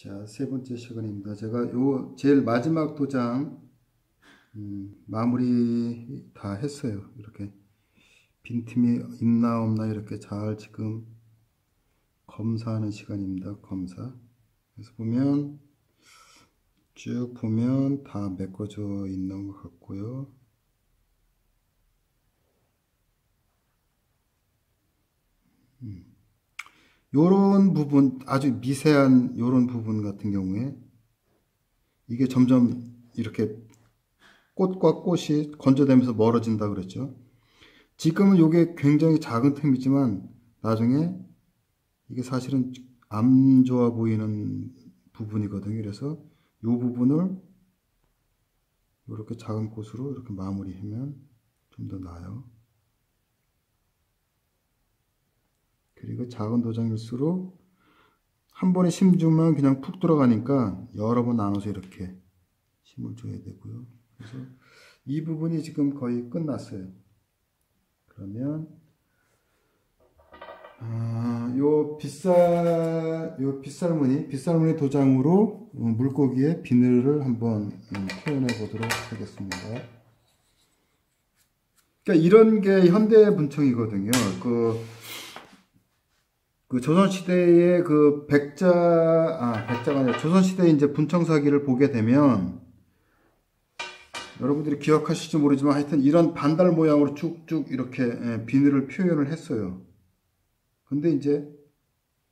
자, 세 번째 시간입니다. 제가 요 제일 마지막 도장 마무리 다 했어요. 이렇게 빈틈이 있나 없나 이렇게 잘 지금 검사하는 시간입니다. 검사. 그래서 보면 쭉 보면 다 메꿔져 있는 것 같고요. 요런 부분, 아주 미세한 요런 부분 같은 경우에 이게 점점 이렇게 꽃과 꽃이 건조되면서 멀어진다 그랬죠. 지금은 이게 굉장히 작은 틈이지만 나중에 이게 사실은 안 좋아 보이는 부분이거든요. 그래서 이 부분을 이렇게 작은 꽃으로 이렇게 마무리하면 좀 더 나아요. 그리고 작은 도장일수록 한 번에 심주면 그냥 푹 들어가니까 여러 번 나눠서 이렇게 심을 줘야 되고요. 그래서 이 부분이 지금 거의 끝났어요. 그러면 요 빗살무늬 도장으로 물고기의 비늘을 한번 표현해 보도록 하겠습니다. 그러니까 이런 게 현대 문청이거든요. 그 조선시대의 그 백자가 아니라 조선시대 이제 분청사기를 보게 되면 여러분들이 기억하실지 모르지만 하여튼 이런 반달 모양으로 쭉쭉 이렇게 비늘을 표현을 했어요. 근데 이제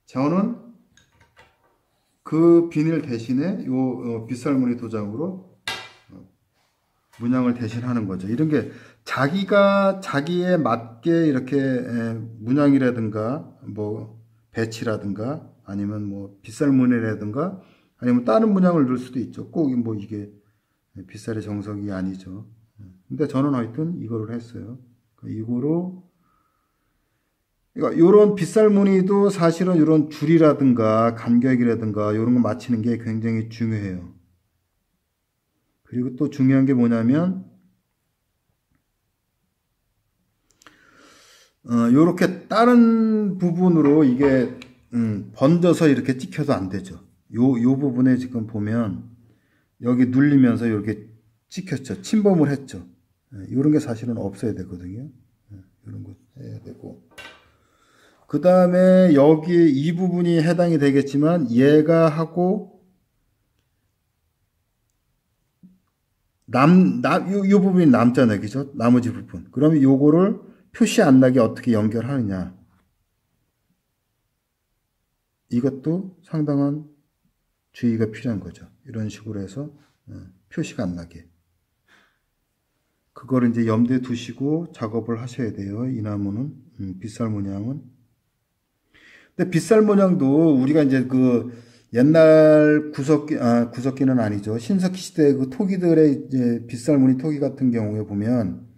저는 그 비닐 대신에 요 빗살무늬 도장으로 문양을 대신하는 거죠. 이런 게 자기에 맞게 이렇게 문양이라든가 뭐 배치라든가 아니면 뭐 빗살무늬라든가 아니면 다른 문양을 넣을 수도 있죠. 꼭 뭐 이게 빗살의 정석이 아니죠. 근데 저는 하여튼 이거를 했어요. 이거로 그러니까 이런 빗살무늬도 사실은 이런 줄이라든가 간격이라든가 이런 거 맞추는 게 굉장히 중요해요. 그리고 또 중요한 게 뭐냐면 요렇게 다른 부분으로 이게 번져서 이렇게 찍혀도 안 되죠. 요 부분에 지금 보면 여기 눌리면서 이렇게 찍혔죠. 침범을 했죠. 이런 게 사실은 없어야 되거든요. 이런 거 해야 되고. 그 다음에 여기 이 부분이 해당이 되겠지만 얘가 하고 요 부분이 남잖아요. 그죠? 나머지 부분. 그러면 요거를 표시 안 나게 어떻게 연결하느냐. 이것도 상당한 주의가 필요한 거죠. 이런 식으로 해서 표시가 안 나게. 그거를 이제 염두에 두시고 작업을 하셔야 돼요. 이 나무는 빗살 문양은. 근데 빗살 문양도 우리가 이제 그 옛날 구석기는 아니죠. 신석기 시대 그 토기들의 이제 빗살 무늬 토기 같은 경우에 보면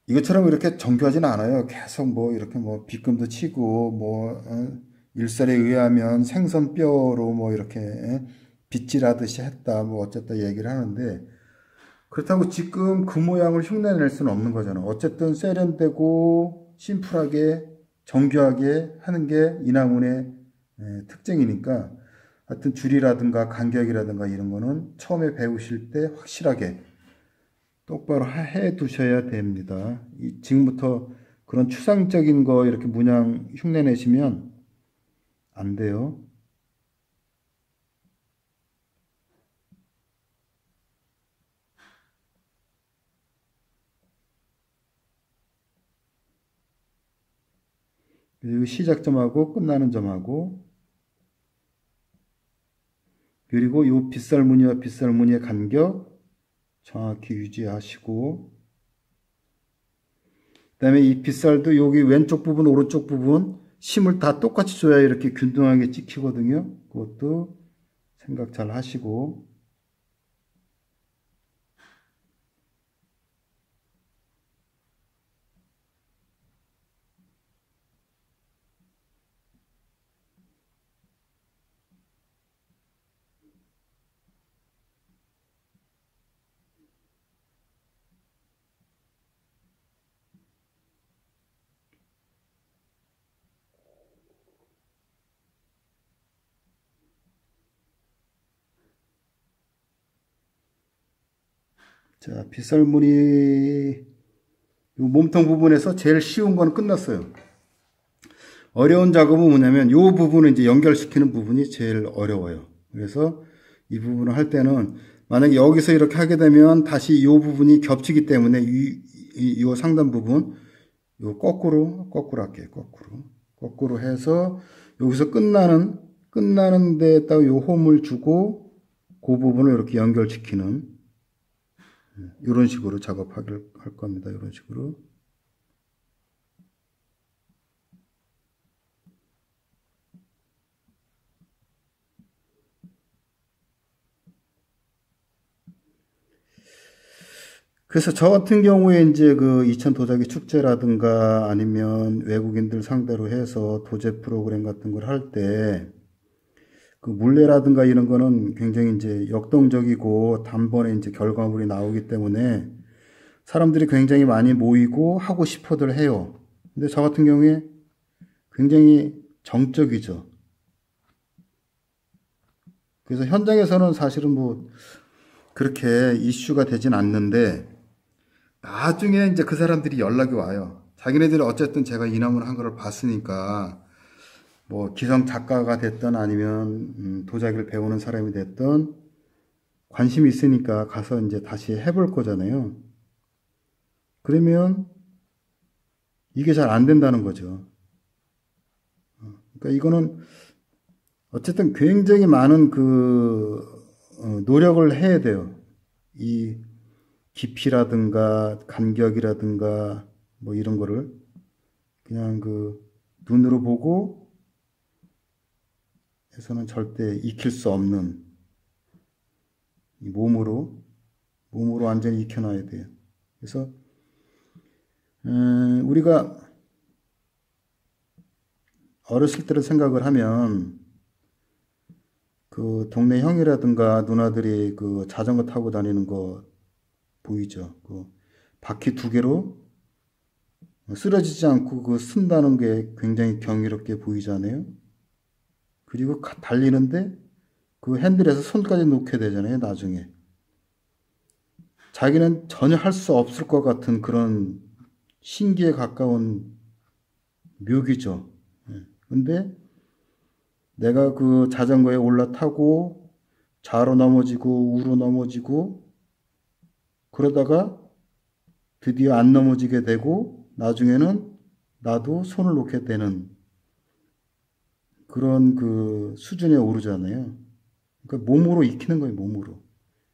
이것처럼 이렇게 정교하지는 않아요. 계속 뭐 이렇게 뭐 빗금도 치고 뭐 일설에 의하면 생선뼈로 뭐 이렇게 빗질하듯이 했다 뭐 어쨌다 얘기를 하는데 그렇다고 지금 그 모양을 흉내낼 수는 없는 거잖아. 어쨌든 세련되고 심플하게 정교하게 하는 게 이나문의 특징이니까 하여튼 줄이라든가 간격이라든가 이런 거는 처음에 배우실 때 확실하게 똑바로 해 두셔야 됩니다. 지금부터 그런 추상적인 거 이렇게 문양 흉내 내시면 안 돼요. 그리고 시작점하고 끝나는 점하고 그리고 이 빗살무늬와 빗살무늬의 간격 정확히 유지하시고 그 다음에 이 빗살도 여기 왼쪽 부분 오른쪽 부분 심을 다 똑같이 줘야 이렇게 균등하게 찍히거든요. 그것도 생각 잘 하시고 자, 빗살무늬 요 몸통 부분에서 제일 쉬운 건 끝났어요. 어려운 작업은 뭐냐면 요 부분을 이제 연결시키는 부분이 제일 어려워요. 그래서 이 부분을 할 때는 만약에 여기서 이렇게 하게 되면 다시 요 부분이 겹치기 때문에 요 상단 부분 요 거꾸로 할게요. 거꾸로 해서 여기서 끝나는 데에다가 요 홈을 주고 그 부분을 이렇게 연결시키는 이런 식으로 작업하길 할 겁니다. 이런 식으로. 그래서 저 같은 경우에 이제 그 이천 도자기 축제라든가 아니면 외국인들 상대로 해서 도제 프로그램 같은 걸 할 때 그 물레라든가 이런 거는 굉장히 이제 역동적이고 단번에 이제 결과물이 나오기 때문에 사람들이 굉장히 많이 모이고 하고 싶어들 해요. 근데 저 같은 경우에 굉장히 정적이죠. 그래서 현장에서는 사실은 뭐 그렇게 이슈가 되진 않는데 나중에 이제 그 사람들이 연락이 와요. 자기네들이 어쨌든 제가 이남을 한 거를 봤으니까 뭐 기성 작가가 됐든 아니면 도자기를 배우는 사람이 됐든 관심이 있으니까 가서 이제 다시 해볼 거잖아요. 그러면 이게 잘 안 된다는 거죠. 그러니까 이거는 어쨌든 굉장히 많은 노력을 해야 돼요. 이 깊이라든가 간격이라든가 뭐 이런 거를 그냥 눈으로 보고 해서는 절대 익힐 수 없는 이 몸으로 완전히 익혀놔야 돼요. 그래서 우리가 어렸을 때를 생각을 하면 그 동네 형이라든가 누나들이 그 자전거 타고 다니는 거 보이죠? 그 바퀴 두 개로 쓰러지지 않고 쓴다는 게 굉장히 경이롭게 보이잖아요. 그리고 달리는데 그 핸들에서 손까지 놓게 되잖아요, 나중에. 자기는 전혀 할 수 없을 것 같은 그런 신기에 가까운 묘기죠. 근데 내가 그 자전거에 올라타고 좌로 넘어지고 우로 넘어지고 그러다가 드디어 안 넘어지게 되고 나중에는 나도 손을 놓게 되는 그런 그 수준에 오르잖아요. 그러니까 몸으로 익히는 거예요, 몸으로.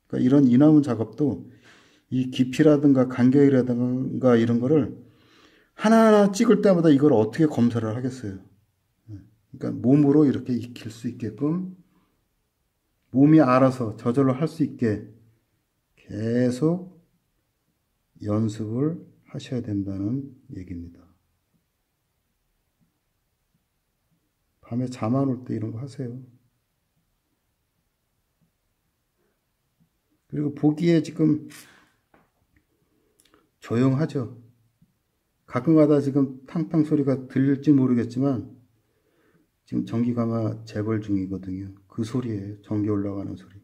그러니까 이런 이나무 작업도 이 깊이라든가 간격이라든가 이런 거를 하나하나 찍을 때마다 이걸 어떻게 검사를 하겠어요. 그러니까 몸으로 이렇게 익힐 수 있게끔 몸이 알아서 저절로 할 수 있게 계속 연습을 하셔야 된다는 얘기입니다. 밤에 잠 안 올 때 이런 거 하세요. 그리고 보기에 지금 조용하죠. 가끔가다 지금 탕탕 소리가 들릴지 모르겠지만 지금 전기가마 재벌 중이거든요. 그 소리예요. 전기 올라가는 소리.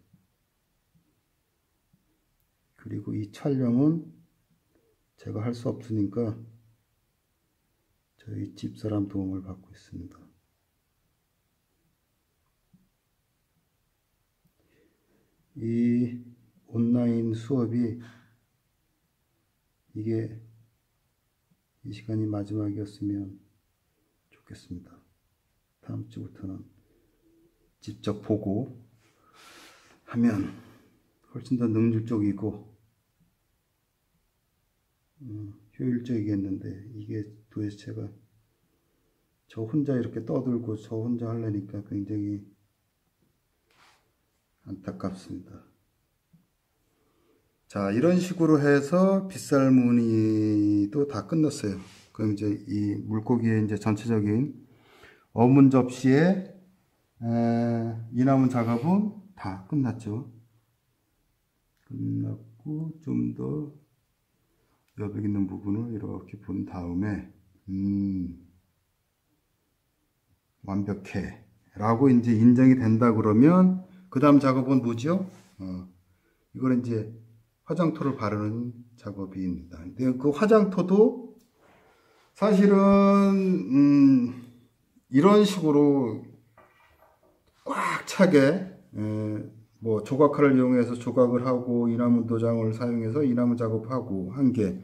그리고 이 촬영은 제가 할 수 없으니까 저희 집사람 도움을 받고 있습니다. 이 온라인 수업이 이게 이 시간이 마지막이었으면 좋겠습니다. 다음 주부터는 직접 보고 하면 훨씬 더 능률적이고 효율적이겠는데 이게 도대체 제가 저 혼자 이렇게 떠들고 저 혼자 하려니까 굉장히 안타깝습니다. 자, 이런 식으로 해서 빗살무늬도 다 끝났어요. 그럼 이제 이 물고기의 이제 전체적인 어문 접시의 이나무 작업은 다 끝났죠. 끝났고 좀 더 여백 있는 부분을 이렇게 본 다음에 완벽해 라고 이제 인정이 된다 그러면 그 다음 작업은 뭐죠? 이걸 이제 화장토를 바르는 작업입니다. 근데 그 화장토도 사실은 이런 식으로 꽉 차게 뭐 조각칼을 이용해서 조각을 하고 이나무 도장을 사용해서 이나무 작업하고 한 게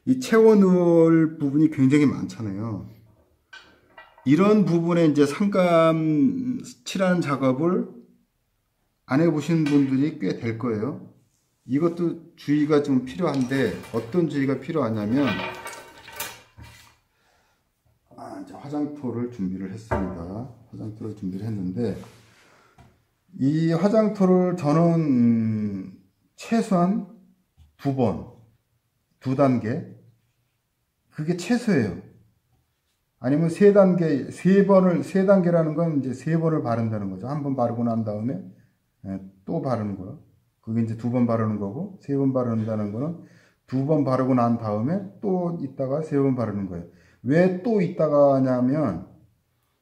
이 채워 넣을 부분이 굉장히 많잖아요. 이런 부분에 이제 상감 칠하는 작업을 안 해보신 분들이 꽤 될 거예요. 이것도 주의가 좀 필요한데 어떤 주의가 필요하냐면 이제 화장토를 준비를 했습니다. 화장토를 준비를 했는데 이 화장토를 저는 최소한 두 단계 그게 최소예요. 아니면 세 단계라는 건 이제 세 번을 바른다는 거죠. 한 번 바르고 난 다음에 또 바르는 거요. 그게 이제 두 번 바르는 거고, 세 번 바른다는 거는 두 번 바르고 난 다음에 또 있다가 세 번 바르는 거예요. 왜 또 있다가 하냐면,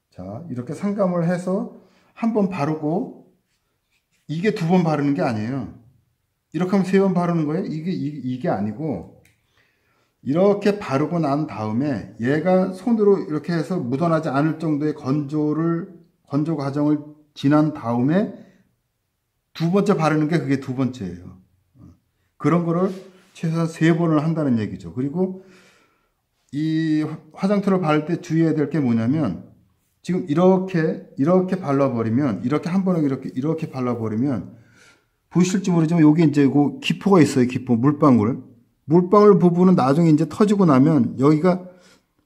자, 이렇게 상감을 해서 한 번 바르고, 이게 두 번 바르는 게 아니에요. 이렇게 하면 세 번 바르는 거예요. 이게 아니고, 이렇게 바르고 난 다음에 얘가 손으로 이렇게 해서 묻어나지 않을 정도의 건조 과정을 지난 다음에 두 번째 바르는 게 그게 두 번째예요. 그런 거를 최소한 세 번을 한다는 얘기죠. 그리고 이 화장토를 바를 때 주의해야 될 게 뭐냐면 지금 이렇게 발라버리면 이렇게 한 번에 이렇게 발라버리면 보실지 모르지만 여기 이제 그 기포가 있어요. 기포 물방울 부분은 나중에 이제 터지고 나면 여기가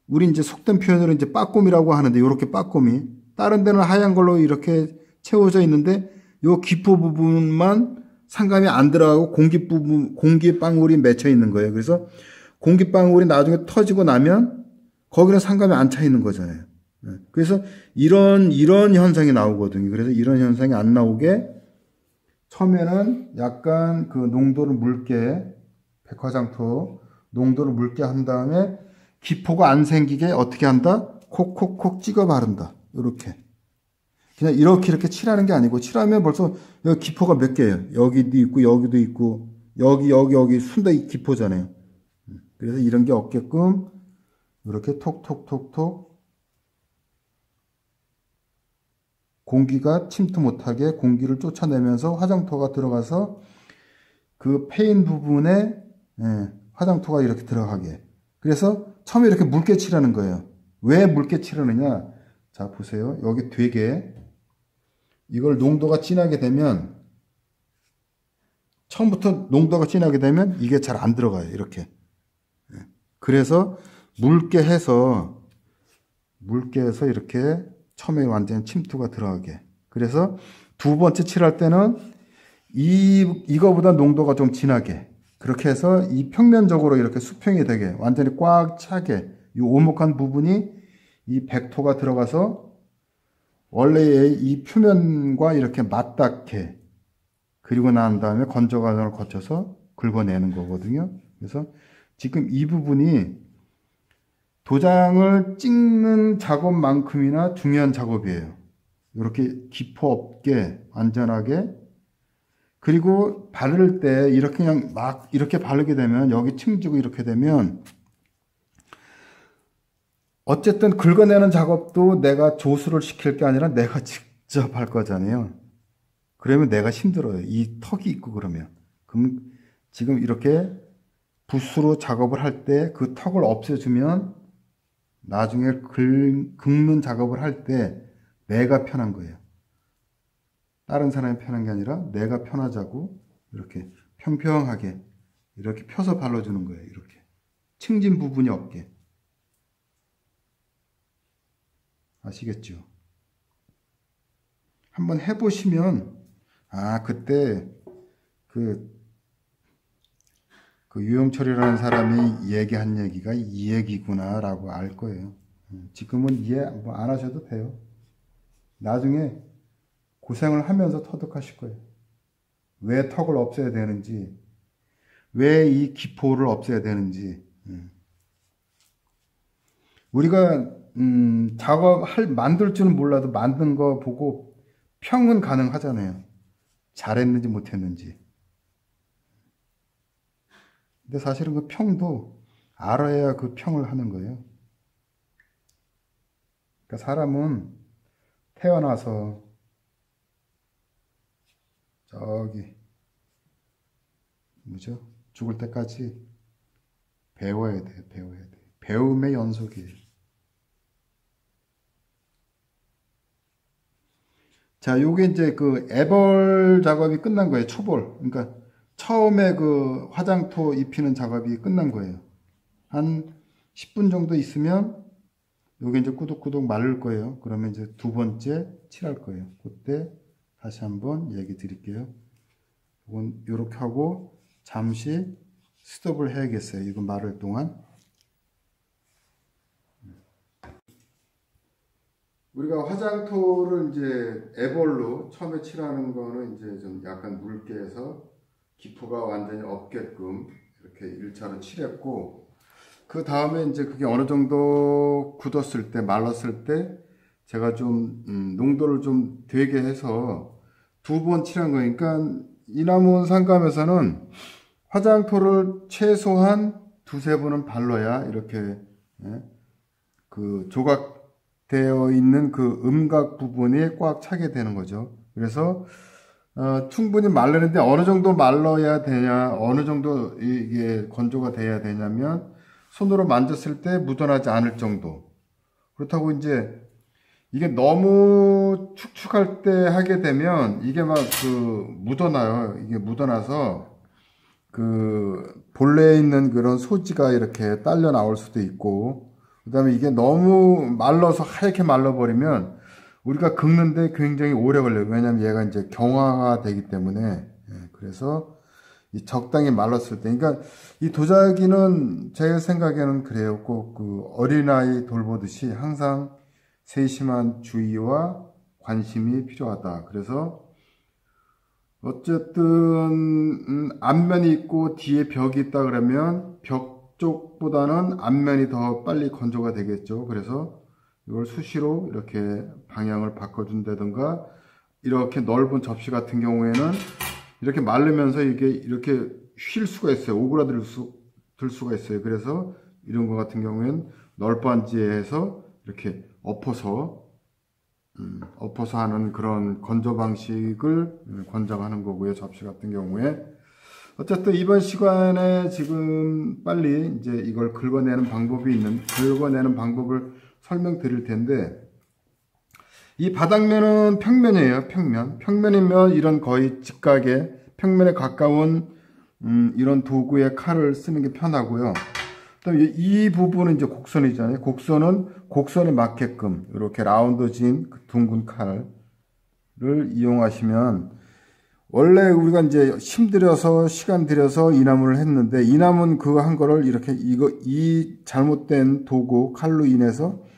우리 이제 속된 표현으로 이제 빠꼼이라고 하는데 요렇게 빠꼼이 다른 데는 하얀 걸로 이렇게 채워져 있는데 요 기포 부분만 상감이 안 들어가고 공기방울이 맺혀 있는 거예요. 그래서 공기방울이 나중에 터지고 나면 거기는 상감이 안 차 있는 거잖아요. 그래서 이런 현상이 나오거든요. 그래서 이런 현상이 안 나오게 처음에는 약간 그 농도를 묽게 백화장토 농도를 묽게 한 다음에 기포가 안 생기게 어떻게 한다? 콕콕콕 찍어 바른다. 이렇게 그냥 이렇게 칠하는 게 아니고 칠하면 벌써 여기 기포가 몇 개예요. 여기도 있고 여기도 있고 여기 순대 기포잖아요. 그래서 이런 게 없게끔 이렇게 톡톡톡톡 공기가 침투 못하게 공기를 쫓아내면서 화장토가 들어가서 그 페인 부분에 화장토가 이렇게 들어가게. 그래서 처음에 이렇게 묽게 칠하는 거예요. 왜 묽게 칠하느냐? 자, 보세요. 여기 되게 이걸 농도가 진하게 되면 처음부터 농도가 진하게 되면 이게 잘 안 들어가요. 이렇게. 그래서 묽게 해서 이렇게 처음에 완전 침투가 들어가게. 그래서 두 번째 칠할 때는 이거보다 농도가 좀 진하게 그렇게 해서 이 평면적으로 이렇게 수평이 되게 완전히 꽉 차게 이 오목한 부분이 이 백토가 들어가서 원래의 이 표면과 이렇게 맞닿게 그리고 난 다음에 건조 과정을 거쳐서 긁어내는 거거든요. 그래서 지금 이 부분이 도장을 찍는 작업만큼이나 중요한 작업이에요. 이렇게 기포 없게 안전하게. 그리고 바를 때 이렇게 그냥 막 이렇게 바르게 되면 여기 층지고 이렇게 되면 어쨌든 긁어내는 작업도 내가 조수를 시킬 게 아니라 내가 직접 할 거잖아요. 그러면 내가 힘들어요. 이 턱이 있고 그러면. 그럼 지금 이렇게 붓으로 작업을 할 때 그 턱을 없애주면 나중에 긁는 작업을 할 때 내가 편한 거예요. 다른 사람이 편한 게 아니라 내가 편하자고 이렇게 평평하게 이렇게 펴서 발라주는 거예요. 이렇게 층진 부분이 없게. 아시겠죠? 한번 해보시면 그때 그 유영철이라는 사람이 얘기한 얘기가 이 얘기구나 라고 알 거예요. 지금은 이해 뭐 안 하셔도 돼요. 나중에 고생을 하면서 터득하실 거예요. 왜 턱을 없애야 되는지, 왜 이 기포를 없애야 되는지. 우리가 만들 줄은 몰라도 만든 거 보고 평은 가능하잖아요. 잘했는지 못했는지. 근데 사실은 그 평도 알아야 그 평을 하는 거예요. 그러니까 사람은 태어나서 저기 뭐죠? 죽을 때까지 배워야 돼, 배워야 돼. 배움의 연속이에요. 자, 요게 이제 그 애벌 작업이 끝난 거예요. 초벌. 그러니까 처음에 그 화장토 입히는 작업이 끝난 거예요. 한 10분 정도 있으면 요게 이제 꾸덕꾸덕 마를 거예요. 그러면 이제 두 번째 칠할 거예요. 그때 다시 한번 얘기 드릴게요. 이건 요렇게 하고 잠시 스톱을 해야겠어요. 이거 마를 동안. 우리가 화장토를 이제 애벌로 처음에 칠하는 거는 이제 좀 약간 묽게 해서 기포가 완전히 없게끔 이렇게 1차로 칠했고, 그 다음에 이제 그게 어느 정도 굳었을 때, 말랐을 때 제가 좀 농도를 좀 되게 해서 두 번 칠한 거니까 이나문 상감에서는 화장토를 최소한 두세 번은 발라야 이렇게 그 조각되어 있는 그 음각 부분이 꽉 차게 되는 거죠. 그래서 충분히 말르는데 어느 정도 말라야 되냐, 어느 정도 이게 건조가 돼야 되냐면 손으로 만졌을 때 묻어나지 않을 정도. 그렇다고 이제 이게 너무 축축할 때 하게 되면 이게 막 그 묻어나요. 이게 묻어나서 그 본래에 있는 그런 소지가 이렇게 딸려 나올 수도 있고, 그 다음에 이게 너무 말라서 하얗게 말라버리면 우리가 긁는데 굉장히 오래 걸려요. 왜냐면 얘가 이제 경화가 되기 때문에. 그래서 이 적당히 말랐을 때, 그러니까 이 도자기는 제 생각에는 그래요. 꼭 그 어린아이 돌보듯이 항상 세심한 주의와 관심이 필요하다. 그래서 어쨌든 앞면이 있고 뒤에 벽이 있다 그러면 벽 쪽보다는 앞면이 더 빨리 건조가 되겠죠. 그래서 이걸 수시로 이렇게 방향을 바꿔준다든가, 이렇게 넓은 접시 같은 경우에는 이렇게 마르면서 이게 이렇게 휠 수가 있어요. 들 수가 있어요. 그래서 이런 거 같은 경우에는 널빤지에서 이렇게 엎어서 하는 그런 건조 방식을 권장하는 거고요. 접시 같은 경우에. 어쨌든 이번 시간에 지금 빨리 이제 이걸 긁어내는 방법을 설명드릴 텐데, 이 바닥면은 평면이에요. 평면이면 이런 거의 직각에 평면에 가까운 이런 도구의 칼을 쓰는 게 편하고요. 그다음에 이 부분은 이제 곡선이잖아요. 곡선에 맞게끔 이렇게 라운드진 둥근 칼을 이용하시면, 원래 우리가 이제 힘들여서 시간 들여서 이나무를 했는데, 이나무는 그거 한 거를 이렇게 이 잘못된 도구 칼로 인해서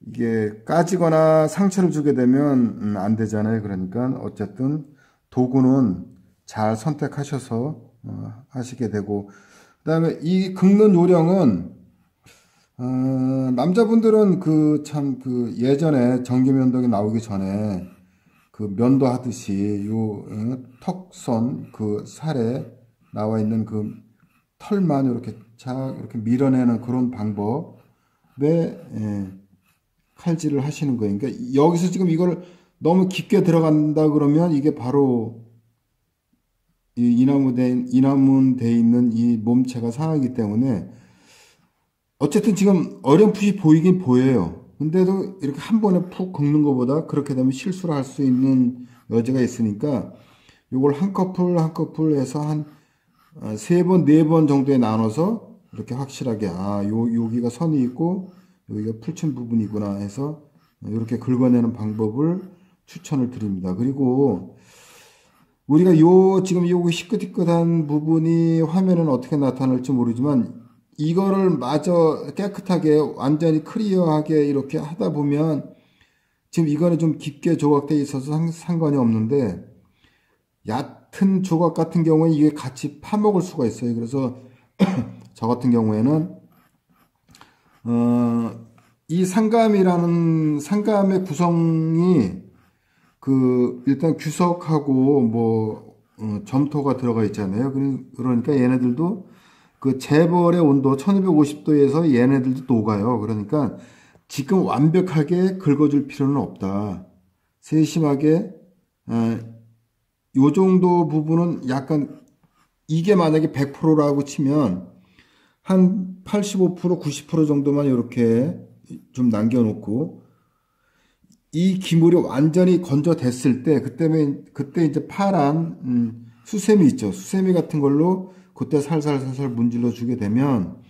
이게 까지거나 상처를 주게 되면 안 되잖아요. 그러니까 어쨌든 도구는 잘 선택하셔서 하시게 되고, 그 다음에 이 긁는 요령은 남자분들은 그 예전에 전기면도기 나오기 전에 그 면도 하듯이 요 턱선 그 살에 나와 있는 그 털만 이렇게 밀어내는 그런 방법에 칼질을 하시는 거예요. 그러니까 여기서 지금 이걸 너무 깊게 들어간다 그러면 이게 바로 이 이나문돼 있는 이 몸체가 상하기 때문에, 어쨌든 지금 어렴풋이 보이긴 보여요. 근데도 이렇게 한 번에 푹 긁는 것보다 그렇게 되면 실수를 할 수 있는 여지가 있으니까 이걸 한 커플 해서 한 세 번, 네 번 정도에 나눠서 이렇게 확실하게 여기가 선이 있고 여기가 풀친 부분이구나 해서 이렇게 긁어내는 방법을 추천을 드립니다. 그리고 우리가 지금 요거 희끗희끗한 부분이 화면에는 어떻게 나타날지 모르지만, 이거를 마저 깨끗하게 완전히 클리어하게 이렇게 하다 보면, 지금 이거는 좀 깊게 조각되어 있어서 상관이 없는데, 얕은 조각 같은 경우에 이게 같이 파먹을 수가 있어요. 그래서 저 같은 경우에는 이 상감의 구성이 일단 규석하고 점토가 들어가 있잖아요. 그러니까 얘네들도 그 재벌의 온도 1250도에서 얘네들도 녹아요. 그러니까 지금 완벽하게 긁어줄 필요는 없다. 세심하게, 요 정도 부분은 약간, 이게 만약에 100%라고 치면 한 85%, 90% 정도만 이렇게 좀 남겨놓고 이 기물이 완전히 건져댔을 때 그때 이제 파란 수세미 있죠. 수세미 같은 걸로 그때 살살살살 문질러 주게 되면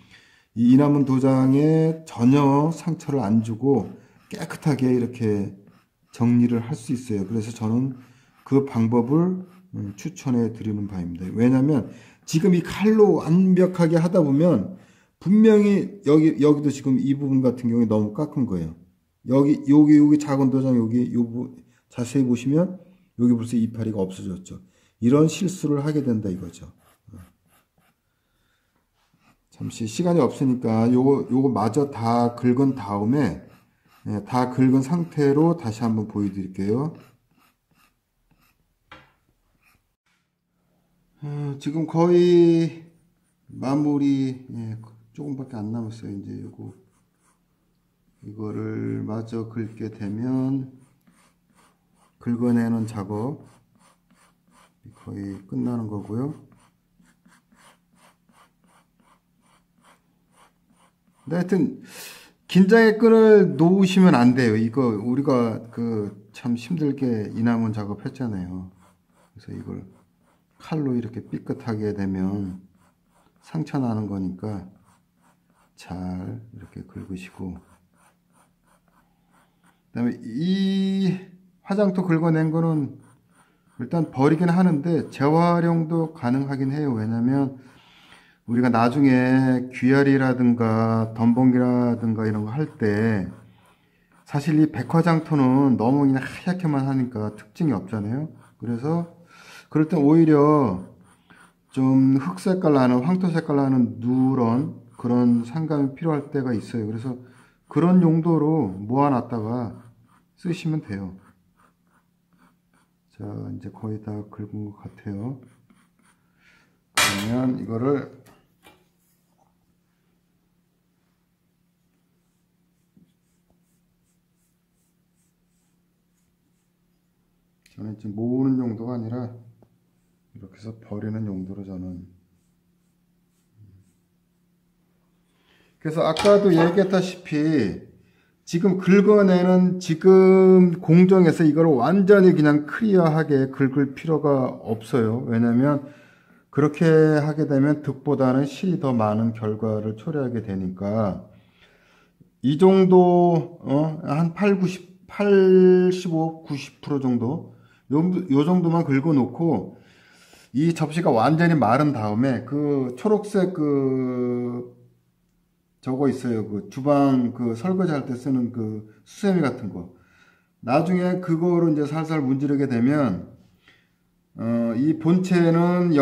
이 이남은 도장에 전혀 상처를 안 주고 깨끗하게 이렇게 정리를 할 수 있어요. 그래서 저는 그 방법을 추천해 드리는 바입니다. 왜냐하면 지금 이 칼로 완벽하게 하다 보면 분명히 여기도 지금 이 부분 같은 경우에 너무 깎은 거예요. 여기 작은 도장 자세히 보시면 여기 벌써 이파리가 없어졌죠. 이런 실수를 하게 된다 이거죠. 잠시 시간이 없으니까 요거 마저 다 긁은 다음에 다 긁은 상태로 다시 한번 보여드릴게요. 지금 거의 마무리 조금밖에 안 남았어요. 이제 이거를 마저 긁게 되면 긁어내는 작업 거의 끝나는 거고요. 근데 하여튼 긴장의 끈을 놓으시면 안 돼요. 이거 우리가 참 힘들게 이남은 작업했잖아요. 그래서 이걸 칼로 이렇게 삐끗하게 되면 상처 나는 거니까 잘 이렇게 긁으시고, 그다음에 이 화장토 긁어낸 거는 일단 버리긴 하는데 재활용도 가능하긴 해요. 왜냐면 우리가 나중에 귀알이라든가 덤벙이라든가 이런 거 할 때 사실 이 백화장토는 너무 그냥 하얗게만 하니까 특징이 없잖아요. 그래서 그럴 땐 오히려 좀 흑색깔 나는 황토색깔 나는 누런 그런 상감이 필요할 때가 있어요. 그래서 그런 용도로 모아놨다가 쓰시면 돼요. 자, 이제 거의 다 긁은 것 같아요. 그러면 이거를 저는 지금 모으는 용도가 아니라 이렇게 해서 버리는 용도로 저는. 그래서 아까도 얘기했다시피 지금 긁어내는 지금 공정에서 이걸 완전히 그냥 클리어하게 긁을 필요가 없어요. 왜냐면 그렇게 하게 되면 득보다는 실이 더 많은 결과를 초래하게 되니까 이 정도 한 85, 90% 정도 요 정도만 긁어 놓고 이 접시가 완전히 마른 다음에 그 초록색 저거 있어요. 그 주방 설거지 할 때 쓰는 그 수세미 같은 거. 나중에 그거로 이제 살살 문지르게 되면 이 본체는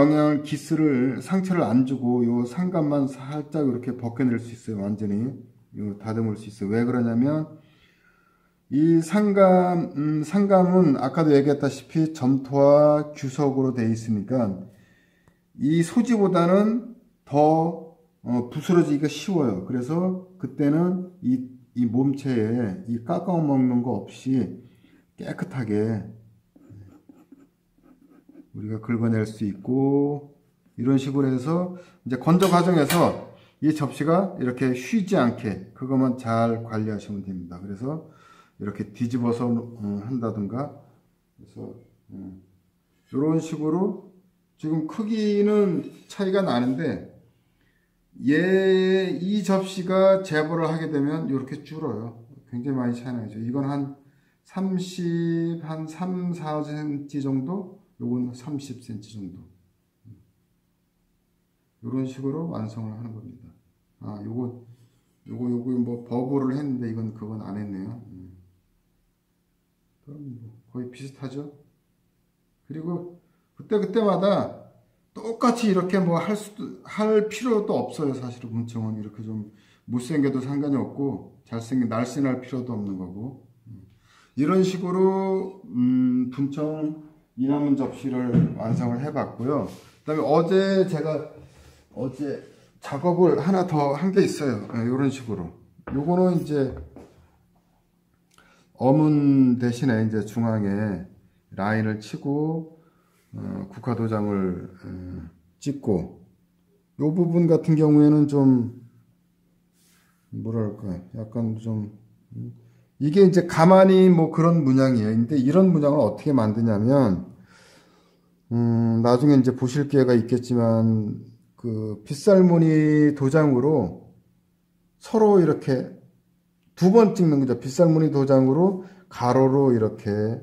상처를 안 주고 요 상감만 살짝 이렇게 벗겨낼 수 있어요. 완전히 다듬을 수 있어요. 왜 그러냐면 이 상감은 아까도 얘기했다시피 점토와 규석으로 되어 있으니까 이 소지보다는 더 부스러지기가 쉬워요. 그래서 그때는 이 몸체에 이 깎아 먹는 거 없이 깨끗하게 우리가 긁어낼 수 있고, 이런 식으로 해서 이제 건조 과정에서 이 접시가 이렇게 휘지 않게 그것만 잘 관리하시면 됩니다. 그래서 이렇게 뒤집어서 한다든가, 그래서 이런 식으로 지금 크기는 차이가 나는데 이 접시가 재벌을 하게 되면 이렇게 줄어요. 굉장히 많이 차이 나죠. 이건 한 3, 4cm 정도, 요건 30cm 정도. 이런 식으로 완성을 하는 겁니다. 요거 뭐 버블을 했는데 그건 안 했네요. 그럼 뭐 거의 비슷하죠. 그리고 그때마다 똑같이 이렇게 뭐 할 필요도 없어요. 사실은 분청은 이렇게 좀 못생겨도 상관이 없고 날씬할 필요도 없는 거고, 이런 식으로 분청 이남은 접시를 완성을 해 봤고요. 그 다음에 어제 작업을 하나 더 한 게 있어요. 이런 식으로. 요거는 이제 어문 대신에 이제 중앙에 라인을 치고 국화도장을 찍고, 요 부분 같은 경우에는 좀 뭐랄까 약간 좀 이게 이제 가만히 뭐 그런 문양이에요. 근데 이런 문양을 어떻게 만드냐면 나중에 이제 보실 기회가 있겠지만 그 빗살무늬 도장으로 서로 이렇게 두 번 찍는 거죠. 빗살무늬 도장으로 가로로 이렇게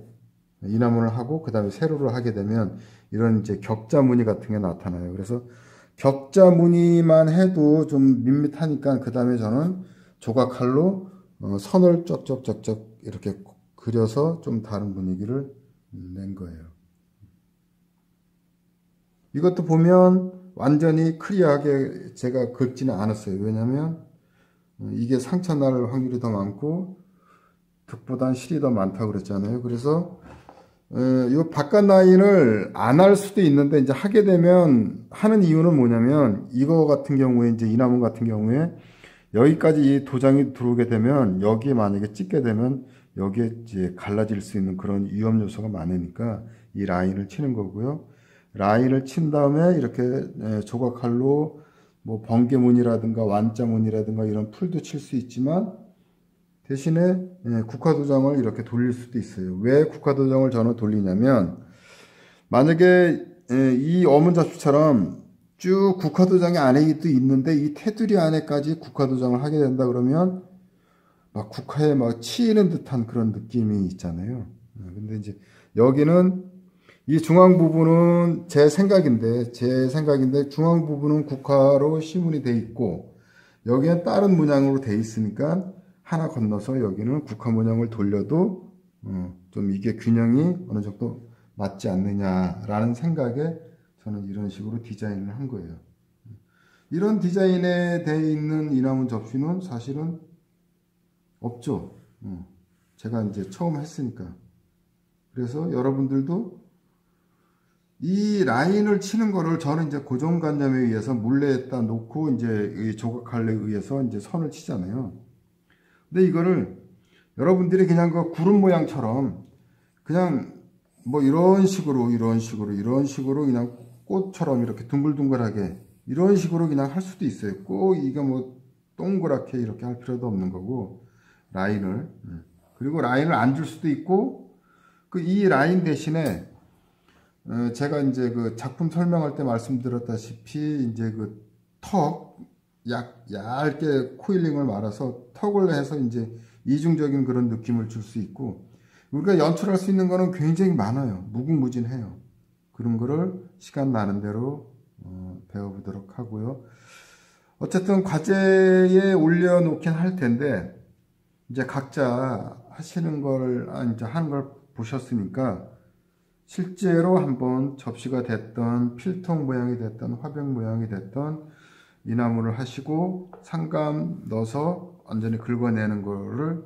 이나문을 하고 그 다음에 세로를 하게 되면 이런 이제 격자 무늬 같은 게 나타나요. 그래서 격자 무늬만 해도 좀 밋밋하니까 그 다음에 저는 조각칼로 선을 쩍쩍쩍쩍 이렇게 그려서 좀 다른 분위기를 낸 거예요. 이것도 보면 완전히 클리어하게 제가 긁지는 않았어요. 왜냐면 이게 상처 날 확률이 더 많고 득보단 실이 더 많다고 그랬잖아요. 그래서 이 바깥 라인을 안 할 수도 있는데 이제 하게 되면 하는 이유는 뭐냐면 이거 같은 경우에 이제 이나문 같은 경우에 여기까지 이 도장이 들어오게 되면 여기에 만약에 찍게 되면 여기에 이제 갈라질 수 있는 그런 위험 요소가 많으니까 이 라인을 치는 거고요. 라인을 친 다음에 이렇게 조각칼로 뭐 번개무늬라든가 완자무늬라든가 이런 풀도 칠 수 있지만 대신에 국화도장을 이렇게 돌릴 수도 있어요. 왜 국화도장을 저는 돌리냐면 만약에 이 어문잡수처럼 쭉 국화도장이 안에도 있는데 이 테두리 안에까지 국화도장을 하게 된다 그러면 막 국화에 막 치이는 듯한 그런 느낌이 있잖아요. 근데 이제 여기는 이 중앙 부분은 제 생각인데 중앙 부분은 국화로 시문이 돼 있고 여기는 다른 문양으로 돼 있으니까 하나 건너서 여기는 국화 문양을 돌려도 좀 이게 균형이 어느 정도 맞지 않느냐라는 생각에 저는 이런 식으로 디자인을 한 거예요. 이런 디자인에 되어 있는 이나문 접시는 사실은 없죠. 제가 이제 처음 했으니까. 그래서 여러분들도 이 라인을 치는 거를 저는 이제 고정관념에 의해서 물레에다 놓고 이제 이 조각칼에 의해서 이제 선을 치잖아요. 근데 이거를 여러분들이 그냥 그 구름 모양처럼 그냥 뭐 이런 식으로 그냥 꽃처럼 이렇게 둥글둥글하게 이런 식으로 그냥 할 수도 있어요. 꼭 이게 뭐 동그랗게 이렇게 할 필요도 없는 거고 라인을 그리고 라인을 안 줄 수도 있고 그 이 라인 대신에 제가 이제 그 작품 설명할 때 말씀드렸다시피 이제 그 얇게 코일링을 말아서 턱을 해서 이제 이중적인 그런 느낌을 줄 수 있고 우리가 연출할 수 있는 거는 굉장히 많아요. 무궁무진해요. 그런 거를 시간 나는 대로 배워보도록 하고요. 어쨌든 과제에 올려놓긴 할 텐데 이제 각자 하시는 걸 이제 하는 걸 보셨으니까 실제로 한번 접시가 됐던 필통 모양이 됐던 화병 모양이 됐던 이나무를 하시고 상감 넣어서 완전히 긁어내는 거를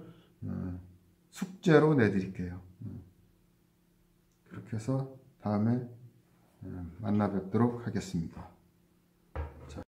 숙제로 내드릴게요. 그렇게 해서 다음에 만나 뵙도록 하겠습니다.